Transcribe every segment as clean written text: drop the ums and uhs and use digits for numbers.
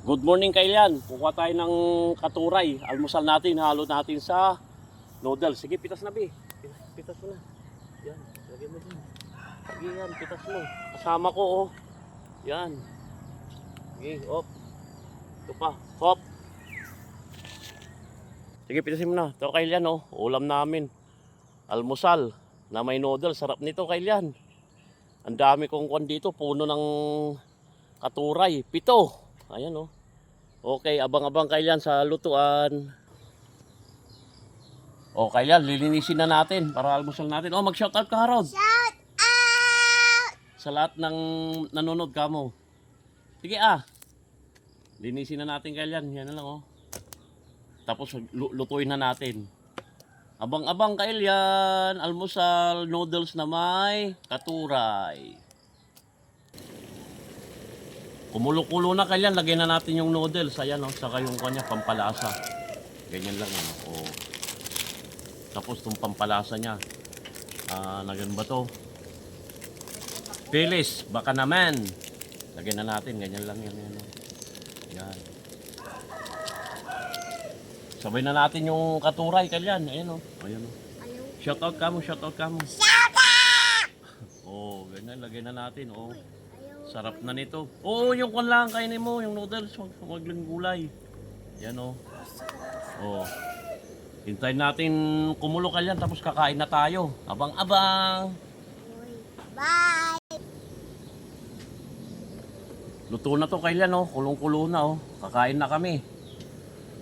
Good morning Kailan. Kukuha tayo ng katuray. Almusal natin, halo natin sa noodles. Sige, pitas na Bi. Pitas mo na. Yan, lagyan mo dyan. Sige yan, pitas mo. Kasama ko oh. Yan. Sige, op. Ito pa, hop. Sige, pitasin mo na. Ito Kailan oh. Ulam namin. Almusal na may noodles. Sarap nito Kailan. Ang dami kong kwan dito. Puno ng katuray. 7. Ayan oh. Okay, abang-abang Kailan sa lutuan. O Kailan, lilinisin na natin para almusal natin. O, mag-shoutout ka Harold. Shout out! Sa lahat ng nanonood ka mo. Sige ah. Linisin na natin Kailan. Yan na lang oh. Tapos lutuin na natin. Abang-abang Kailan. Almusal, noodles na may katuray. Kumulo-kulo na Kailan, lagyan na natin yung noodles. Ayan o, saka yung kanya, pampalasa. Ganyan lang o. Tapos itong pampalasa niya. Lagyan ba to? Pilis, baka naman. Lagyan na natin, ganyan lang yan. Yan. Sabay na natin yung katuray Kailan. Ayan o. Ayan o. Shoutout ka mo, shoutout ka mo. Shoutout! Oh, ganyan, lagyan na natin oh. Sarap na nito. Oo, yung kwan lang kainin mo, yung noodles, huwag lang gulay. Yan oh. Oh. Hintayin natin kumulo Kailan tapos kakain na tayo. Abang-abang. Bye! Luto na to Kailan oh, kulong-kulo na oh. Kakain na kami.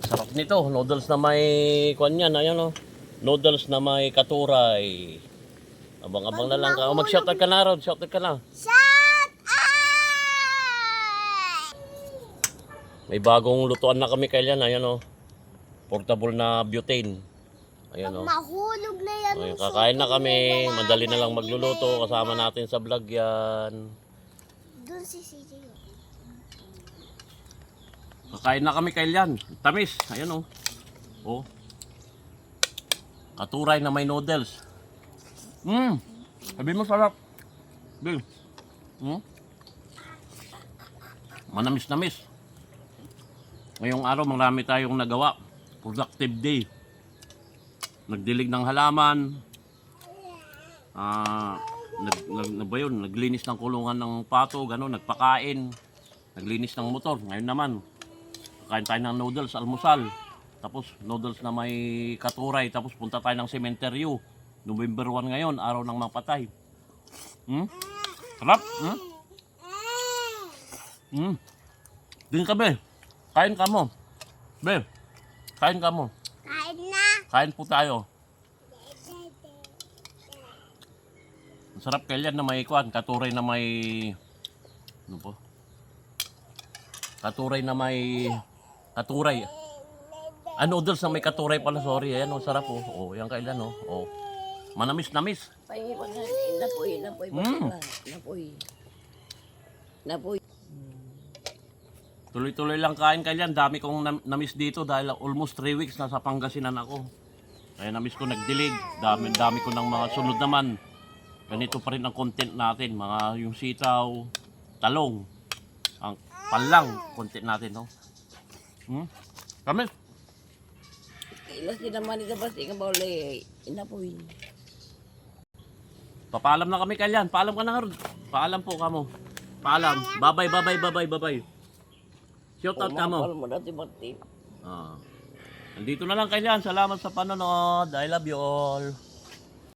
Sarap nito, noodles na may kwan yan, ayan oh. Noodles na may katuray. Abang-abang na lang ka. Oh, mag-shoutout ka na Rod, shoutout ka na. Shout out! May bagong lutuan na kami Kailan, ayan oh. Portable na butane. Ayan oh. Mahulog na yan. Ayun, kakain na kami. Madali na lang magluluto. Kasama natin sa vlog yan. Doon si CJ. Kakain na kami Kailan. Tamis. Ayan oh. Oh. Katuray na may noodles. Sabi mo sarap. Bil. Manamis-namis. Ngayong araw marami tayong nagawa. Productive day. Nagdilig ng halaman. Naglinis ng kulungan ng pato, gano'n, nagpakain. Naglinis ng motor. Ngayon naman, kakain tayo ng noodles, almusal. Tapos noodles na may katuray. Tapos punta tayo ng sementeryo. November 1 ngayon, araw ng mga patay. Sarap? Din ka be. Kain ka mo. Be, kain ka mo. Kain na. Kain po tayo. Ang sarap Kailan na may kwan, katuray na may ano po? Katuray na may katuray. Noodles na may katuray pala, sorry. Ayan oh, sarap oh. Oh, yan Kailan oh. Oh. Manamis-namis. Pahingi pa nga, napoy, napoy. Tuloy-tuloy lang kain Kailan. Dami kong na-miss dito dahil almost 3 weeks nasa Pangasinan ako. Kaya na-miss ko nagdilig. Dami ko ng mga sunod naman. Ganito pa rin ang content natin. Mga yung sitaw, talong. Ang palang content natin. No? Kami? Ilas din naman ito ba siya bawal inapoy. Papaalam na kami Kailan. Paalam ka na Harold. Paalam po kamo. Paalam. Bye-bye. Shoutout ka mo. Alam mo dati bati. Nandito na lang Kailan. Salamat sa panonood. I love you all.